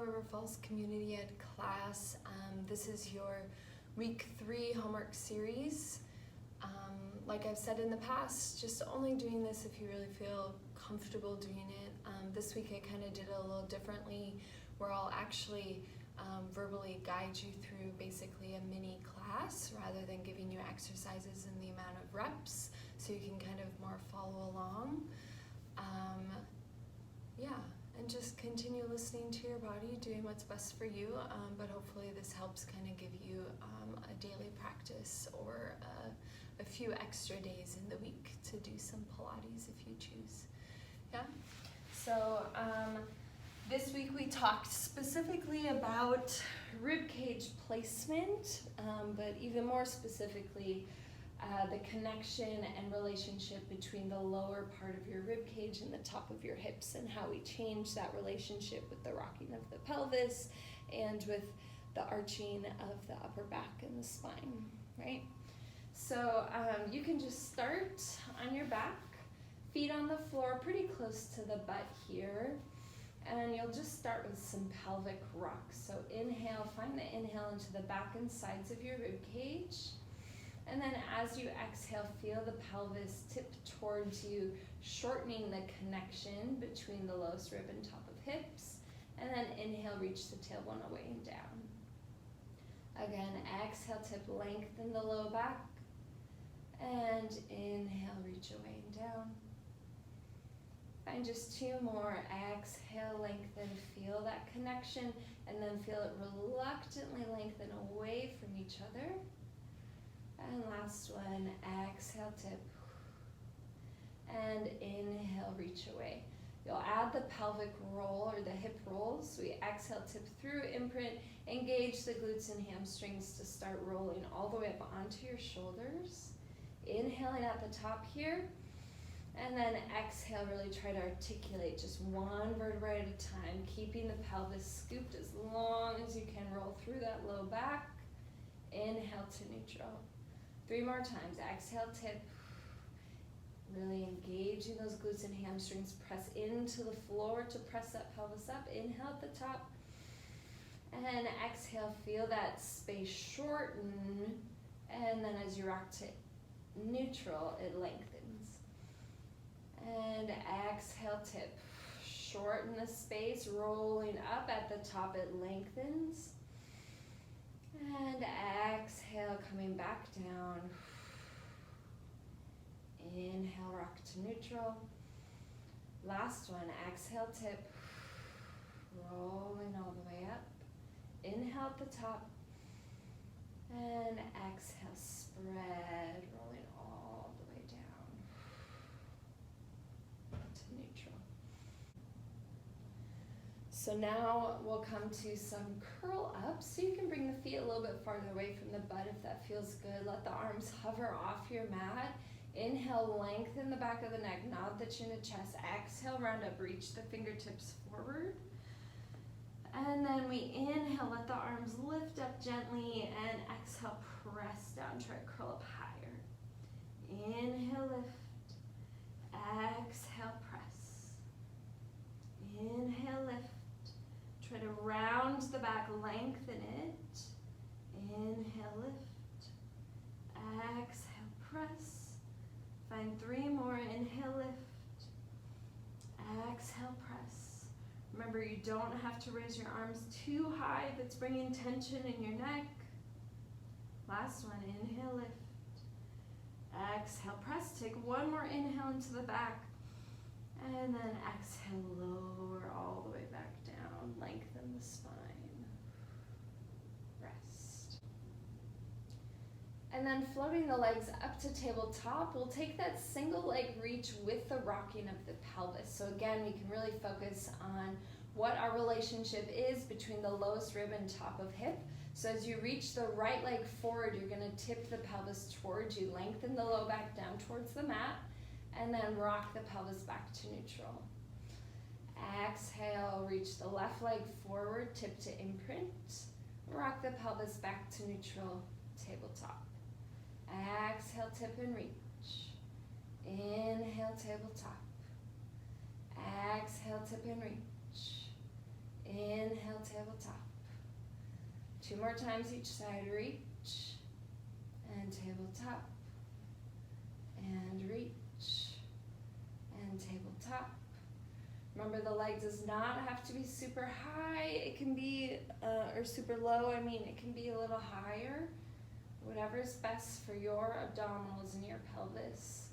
River Falls Community Ed class. This is your week 3 homework series. Like I've said in the past, just only doing this if you really feel comfortable doing it. This week I kind of did it a little differently, where I'll actually verbally guide you through basically a mini class rather than giving you exercises in the amount of reps, so you can kind of more follow along. And just continue listening to your body, doing what's best for you, but hopefully this helps kind of give you a daily practice or a few extra days in the week to do some Pilates if you choose. So this week we talked specifically about rib cage placement, but even more specifically the connection and relationship between the lower part of your rib cage and the top of your hips, and how we change that relationship with the rocking of the pelvis and with the arching of the upper back and the spine, right? So you can just start on your back, feet on the floor pretty close to the butt here, and you'll just start with some pelvic rocks. So inhale, find the inhale into the back and sides of your rib cage. And then as you exhale, feel the pelvis tip towards you, shortening the connection between the lowest rib and top of hips. And then inhale, reach the tailbone away and down. Again, exhale, tip, lengthen the low back. And inhale, reach away and down. Find just 2 more. Exhale, lengthen, feel that connection, and then feel it reluctantly lengthen away from each other. And last one, exhale, tip, and inhale, reach away. You'll add the pelvic roll or the hip rolls. We exhale, tip through, imprint, engage the glutes and hamstrings to start rolling all the way up onto your shoulders. Inhaling at the top here, and then exhale, really try to articulate just one vertebrae at a time, keeping the pelvis scooped as long as you can. Roll through that low back. Inhale to neutral. 3 more times. Exhale, tip. Really engaging those glutes and hamstrings. Press into the floor to press that pelvis up. Inhale at the top. And exhale, feel that space shorten. And then as you rock to neutral, it lengthens. And exhale, tip. Shorten the space, rolling up at the top, it lengthens. And exhale, coming back down. Inhale, rock to neutral. Last one, exhale, tip. Rolling all the way up. Inhale at the top. And exhale, spread, rolling all the way down to neutral. So now we'll come to some curl ups. So you can bring the feet a little bit farther away from the butt if that feels good. Let the arms hover off your mat. Inhale, lengthen the back of the neck, nod the chin to chest. Exhale, round up, reach the fingertips forward. And then we inhale, let the arms lift up gently, and exhale, press down, try to curl up higher. Inhale, lift. Exhale, press. Inhale, lift. Try to round the back, lengthen it. Inhale, lift. Exhale, press. Find 3 more. Inhale, lift. Exhale, press. Remember, you don't have to raise your arms too high if it's bringing tension in your neck. Last one. Inhale, lift. Exhale, press. Take 1 more inhale into the back. And then exhale, lower all the way back down. Lengthen the spine. Rest. And then floating the legs up to tabletop, we'll take that single leg reach with the rocking of the pelvis. So again, we can really focus on what our relationship is between the lowest rib and top of hip. So as you reach the right leg forward, you're going to tip the pelvis towards you. Lengthen the low back down towards the mat. And then rock the pelvis back to neutral. Exhale, reach the left leg forward, tip to imprint. Rock the pelvis back to neutral, tabletop. Exhale, tip and reach. Inhale, tabletop. Exhale, tip and reach. Inhale, tabletop. 2 more times each side, reach, and tabletop, and reach, and tabletop. Remember, the leg does not have to be super high. It can be, or super low, I mean, it can be a little higher. Whatever is best for your abdominals and your pelvis.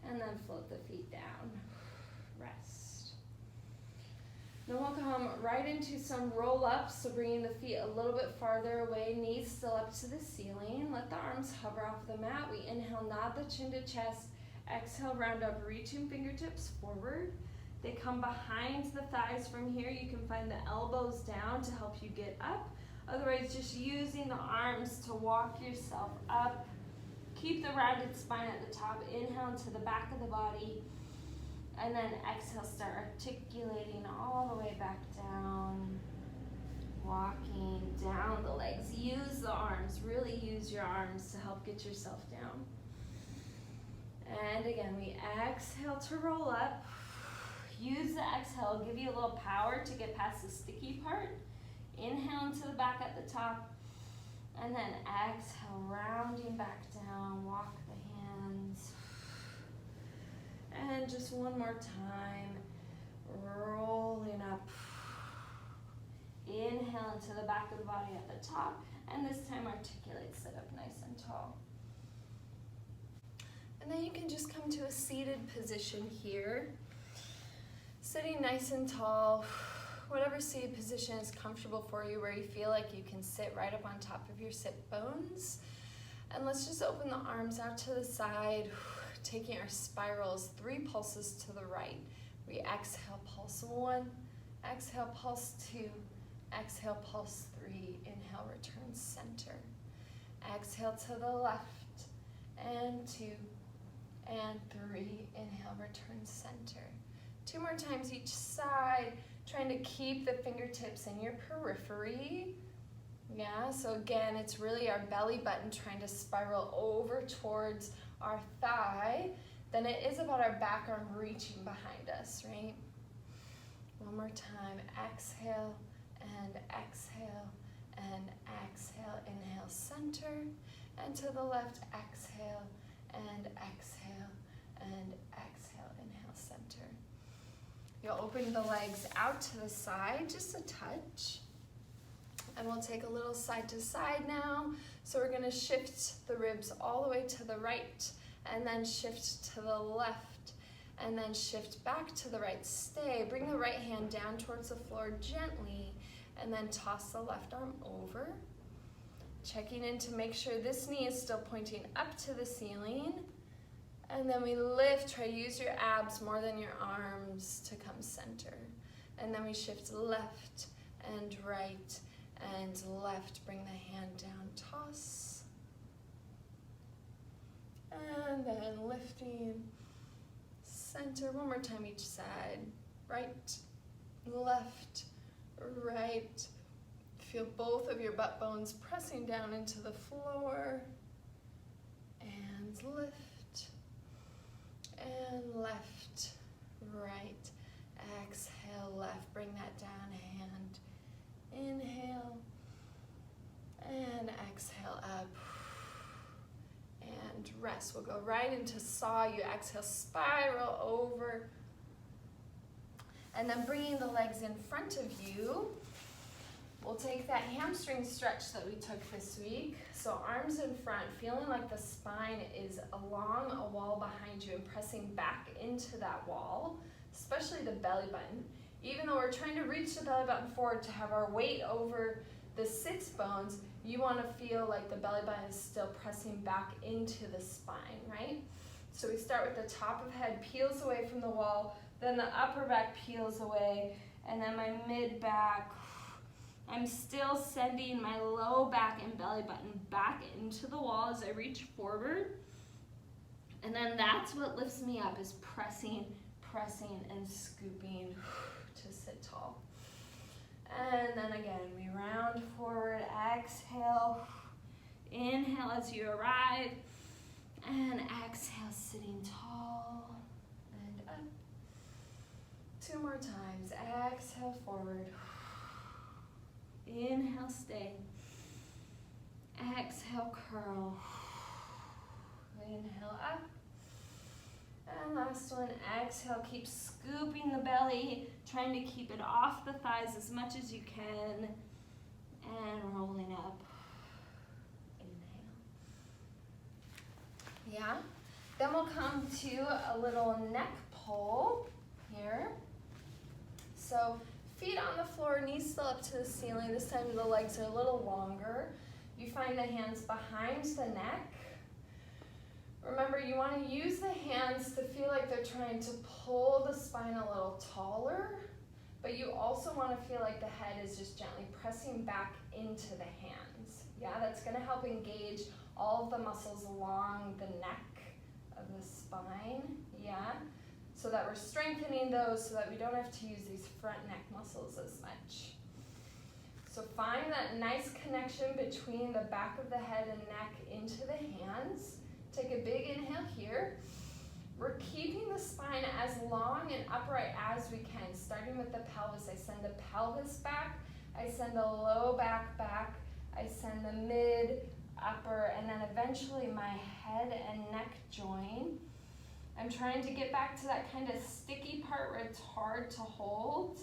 And then float the feet down. Rest. Then we'll come right into some roll-ups, so bringing the feet a little bit farther away, knees still up to the ceiling. Let the arms hover off the mat. We inhale, nod the chin to chest. Exhale, round up, reaching fingertips forward. They come behind the thighs from here. You can find the elbows down to help you get up. Otherwise, just using the arms to walk yourself up. Keep the rounded spine at the top. Inhale into the back of the body. And then exhale, start articulating all the way back down. Walking down the legs. Use the arms. Really use your arms to help get yourself down. And again, we exhale to roll up. Use the exhale. Give you a little power to get past the sticky part. Inhale into the back at the top. And then exhale, rounding back down. Walk the hands. And just one more time. Rolling up. Inhale into the back of the body at the top. And this time articulate, sit up nice and tall. And then you can just come to a seated position here. Sitting nice and tall. Whatever seated position is comfortable for you, where you feel like you can sit right up on top of your sit bones. And let's just open the arms out to the side, taking our spirals, 3 pulses to the right. We exhale, pulse 1, exhale, pulse 2, exhale, pulse 3, inhale, return center. Exhale to the left, and 2, and 3, inhale, return center. 2 more times each side, trying to keep the fingertips in your periphery. Yeah, so again, it's really our belly button trying to spiral over towards our thigh. Then it is about our back arm reaching behind us, right? One more time, exhale, and exhale, and exhale. Inhale, center, and to the left, exhale, and exhale, and exhale. Inhale, center. You'll open the legs out to the side, just a touch. And we'll take a little side to side now. So we're gonna shift the ribs all the way to the right, and then shift to the left, and then shift back to the right. Stay, bring the right hand down towards the floor gently, and then toss the left arm over. Checking in to make sure this knee is still pointing up to the ceiling. And then we lift, try to use your abs more than your arms to come center. And then we shift left and right and left. Bring the hand down, toss. And then lifting, center. One more time each side. Right, left, right. Feel both of your butt bones pressing down into the floor. And lift. And left, right, exhale, left, bring that down, hand, inhale, and exhale up, and rest. We'll go right into saw, you exhale, spiral over, and then bringing the legs in front of you, we'll take that hamstring stretch that we took this week. So arms in front, feeling like the spine is along a wall behind you and pressing back into that wall, especially the belly button. Even though we're trying to reach the belly button forward to have our weight over the sits bones, you want to feel like the belly button is still pressing back into the spine, right? So we start with the top of head peels away from the wall, then the upper back peels away, and then my mid back. I'm still sending my low back and belly button back into the wall as I reach forward. And then that's what lifts me up, is pressing, and scooping to sit tall. And then again, we round forward, exhale, inhale as you arrive, and exhale, sitting tall, and up. 2 more times, exhale forward. Inhale, stay. Exhale, curl. Inhale, up. And last one, exhale, keep scooping the belly, trying to keep it off the thighs as much as you can, and rolling up. Inhale. Yeah. Then we'll come to a little neck pull here. So feet on the floor, knees still up to the ceiling. This time the legs are a little longer. You find the hands behind the neck. Remember, you want to use the hands to feel like they're trying to pull the spine a little taller, but you also want to feel like the head is just gently pressing back into the hands. Yeah, that's going to help engage all of the muscles along the neck of the spine. Yeah, so that we're strengthening those so that we don't have to use these front neck muscles as much. So find that nice connection between the back of the head and neck into the hands. Take a big inhale here. We're keeping the spine as long and upright as we can, starting with the pelvis. I send the pelvis back, I send the low back back, I send the mid, upper, and then eventually my head and neck join. I'm trying to get back to that kind of sticky part where it's hard to hold.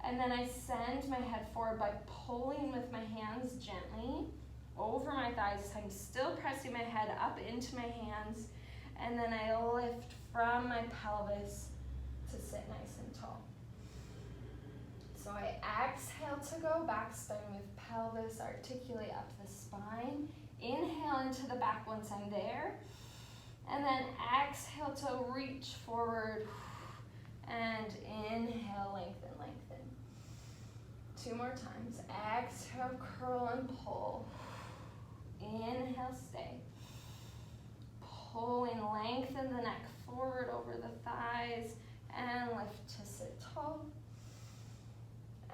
And then I send my head forward by pulling with my hands gently over my thighs. I'm still pressing my head up into my hands, and then I lift from my pelvis to sit nice and tall. So I exhale to go back, starting with pelvis, articulate up the spine. Inhale into the back once I'm there, and then exhale to reach forward, and inhale, lengthen, lengthen. 2 more times. Exhale, curl and pull. Inhale, stay. Pulling, lengthen the neck forward over the thighs, and lift to sit tall.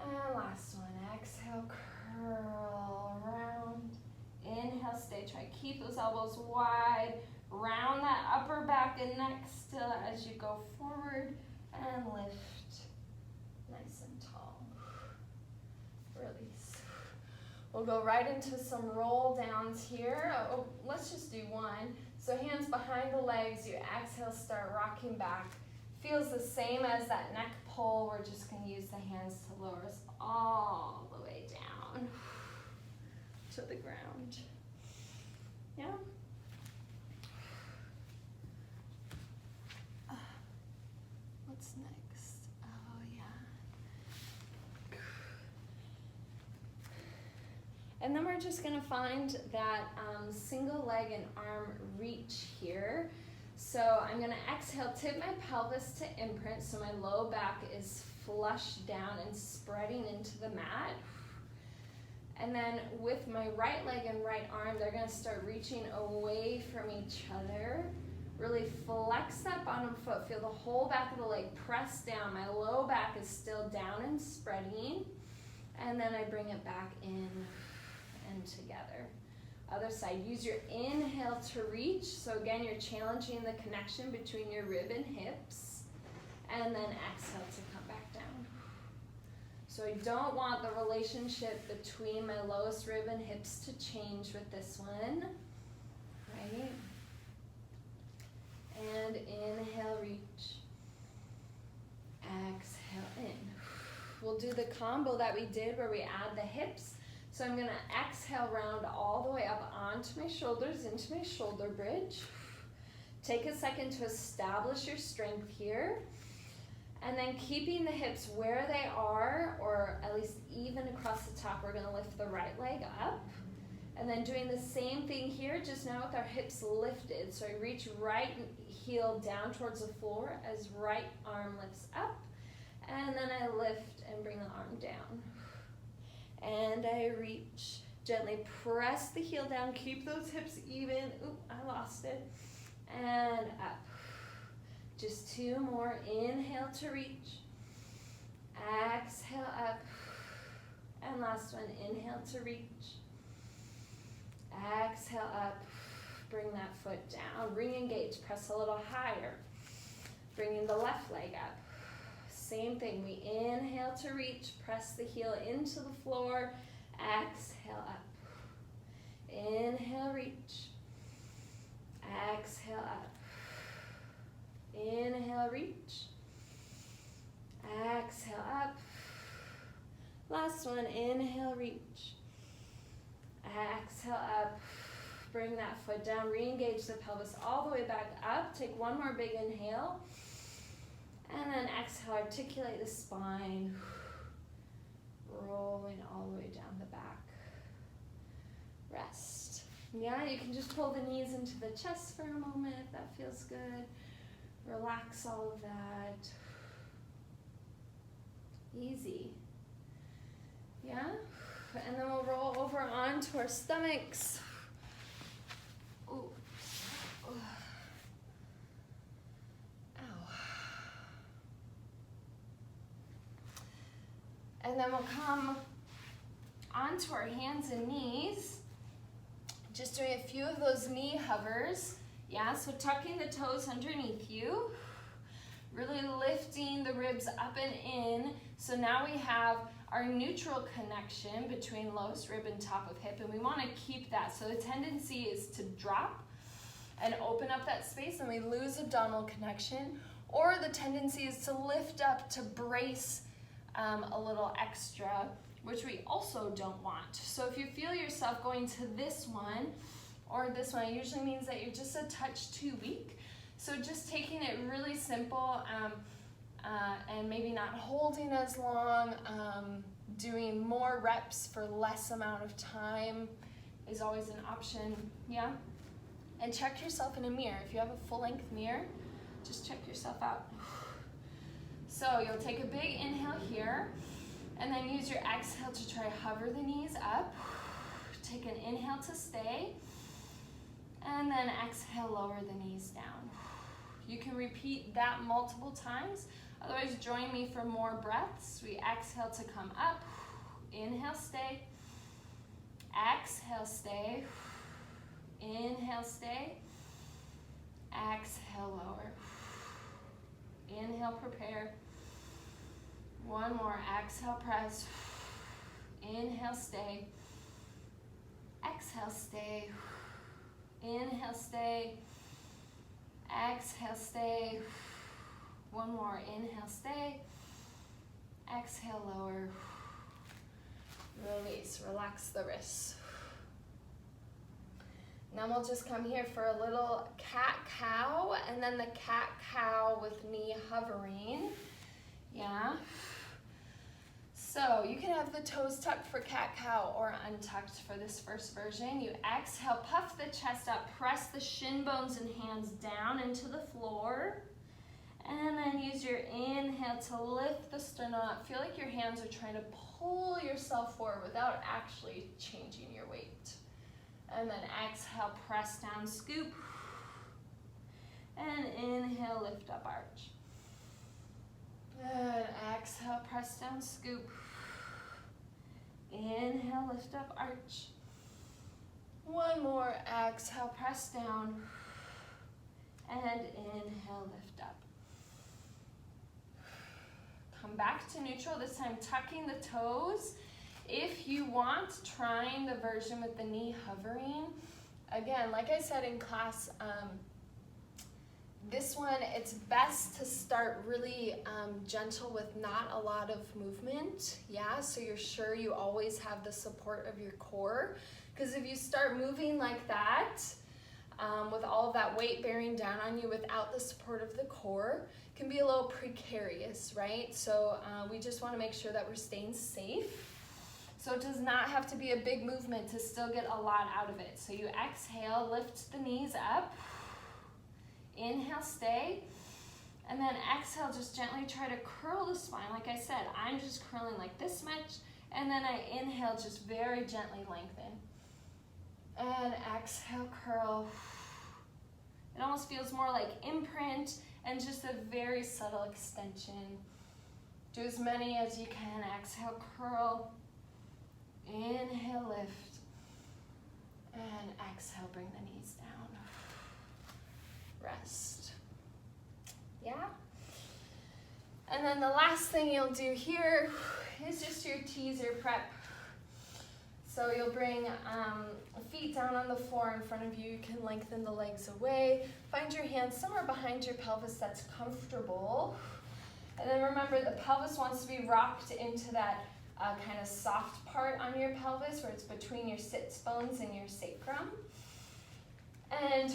And last one, exhale, curl around. Inhale, stay. Try to keep those elbows wide. Round that upper back and neck still as you go forward, and lift nice and tall. Release. We'll go right into some roll downs here. Oh, let's just do one. So hands behind the legs, you exhale, start rocking back. Feels the same as that neck pull. We're just going to use the hands to lower us all the way down to the ground. Yeah? What's next? Oh, yeah. And then we're just going to find that single leg and arm reach here. So I'm going to exhale, tip my pelvis to imprint so my low back is flush down and spreading into the mat. And then with my right leg and right arm, they're going to start reaching away from each other. Really flex that bottom foot. Feel the whole back of the leg press down. My low back is still down and spreading. And then I bring it back in and together. Other side, use your inhale to reach. So again, you're challenging the connection between your rib and hips. And then exhale to come back down. So I don't want the relationship between my lowest rib and hips to change with this one. Right? And inhale, reach. Exhale, in. We'll do the combo that we did where we add the hips. So I'm going to exhale, round all the way up onto my shoulders, into my shoulder bridge. Take a second to establish your strength here. And then keeping the hips where they are, or at least even across the top, we're going to lift the right leg up. And then doing the same thing here, just now with our hips lifted. So I reach right heel down towards the floor as right arm lifts up. And then I lift and bring the arm down. And I reach, gently press the heel down, keep those hips even. Oop, I lost it. And up. Just 2 more. Inhale to reach. Exhale up. And last one, inhale to reach. Exhale up. Bring that foot down. Re-engage. Press a little higher. Bringing the left leg up. Same thing. We inhale to reach. Press the heel into the floor. Exhale up. Inhale, reach. Exhale up. Inhale, reach. Exhale up. Last one, inhale, reach. Exhale up. Bring that foot down, re-engage the pelvis all the way back up. Take one more big inhale. And then exhale, articulate the spine. Rolling all the way down the back. Rest. Yeah, you can just pull the knees into the chest for a moment if that feels good. Relax all of that. Easy. Yeah? And then we'll roll over onto our stomachs. Ooh. Ow. And then we'll come onto our hands and knees. Just doing a few of those knee hovers. Yeah, so tucking the toes underneath you. Really lifting the ribs up and in. So now we have our neutral connection between lowest rib and top of hip, and we want to keep that. So the tendency is to drop and open up that space, and we lose abdominal connection, or the tendency is to lift up to brace a little extra, which we also don't want. So if you feel yourself going to this one or this one, it usually means that you're just a touch too weak. So just taking it really simple, and maybe not holding as long, doing more reps for less amount of time is always an option, yeah? And check yourself in a mirror. If you have a full-length mirror, just check yourself out. So you'll take a big inhale here, and then use your exhale to try hover the knees up. Take an inhale to stay, and then exhale, lower the knees down. You can repeat that multiple times. Otherwise, join me for more breaths. We exhale to come up. Inhale, stay. Exhale, stay. Inhale, stay. Exhale, lower. Inhale, prepare. One more. Exhale, press. Inhale, stay. Exhale, stay. Inhale, stay. Exhale, stay. One more. Inhale, stay. Exhale, lower. Release. Relax the wrists. Now we'll just come here for a little cat-cow, and then the cat-cow with knee hovering. Yeah. So you can have the toes tucked for cat-cow or untucked for this first version. You exhale, puff the chest up, press the shin bones and hands down into the floor. And then use your inhale to lift the sternum up. Feel like your hands are trying to pull yourself forward without actually changing your weight. And then exhale, press down, scoop. And inhale, lift up, arch. And exhale, press down, scoop. Inhale, lift up, arch. One more, exhale, press down. And inhale, lift up. Come back to neutral, this time tucking the toes. If you want, trying the version with the knee hovering. Again, like I said in class, this one, it's best to start really gentle with not a lot of movement, yeah? So you're sure you always have the support of your core. Because if you start moving like that, with all of that weight bearing down on you without the support of the core, it can be a little precarious, right? So we just want to make sure that we're staying safe. So it does not have to be a big movement to still get a lot out of it. So you exhale, lift the knees up. Inhale, stay. And then exhale, just gently try to curl the spine. Like I said, I'm just curling like this much. And then I inhale, just very gently lengthen. And exhale, curl. It almost feels more like imprint and just a very subtle extension. Do as many as you can. Exhale, curl. Inhale, lift. And exhale, bring the knees down. Rest. Yeah? And then the last thing you'll do here is just your teaser prep. So you'll bring feet down on the floor in front of you. You can lengthen the legs away. Find your hands somewhere behind your pelvis that's comfortable. And then remember, the pelvis wants to be rocked into that kind of soft part on your pelvis where it's between your sits bones and your sacrum. And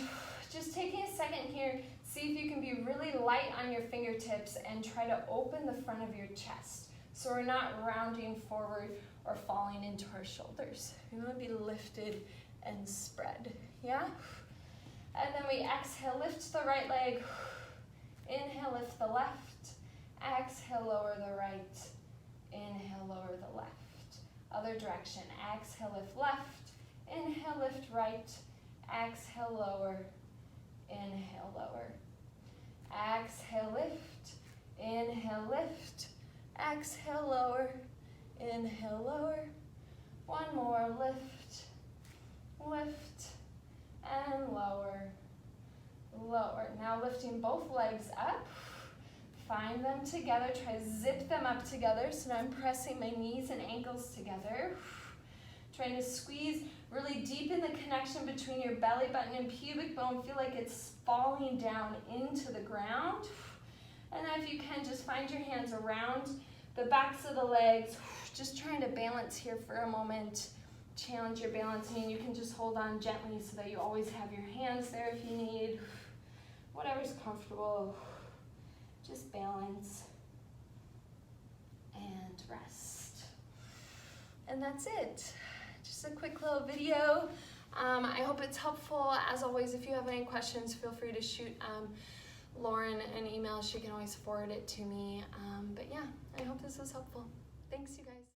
just taking a second here, see if you can be really light on your fingertips and try to open the front of your chest. So we're not rounding forward or falling into our shoulders. We want to be lifted and spread, yeah? And then we exhale, lift the right leg. Inhale, lift the left. Exhale, lower the right. Inhale, lower the left. Other direction. Exhale, lift left. Inhale, lift right. Exhale, lower. Inhale, lower. Exhale, lift. Inhale, lift. Exhale, lower. Inhale, lower. One more, lift. Lift. And lower. Lower. Now lifting both legs up. Find them together. Try to zip them up together. So now I'm pressing my knees and ankles together. Trying to squeeze really deep in the connection between your belly button and pubic bone. Feel like it's falling down into the ground. And then if you can, just find your hands around the backs of the legs. Just trying to balance here for a moment. Challenge your balance. I mean, you can just hold on gently so that you always have your hands there if you need. Whatever's comfortable. Just balance and rest. And that's it. Just a quick little video. I hope it's helpful. As always, if you have any questions, feel free to shoot Lauren an email. She can always forward it to me. But yeah, I hope this was helpful. Thanks, you guys.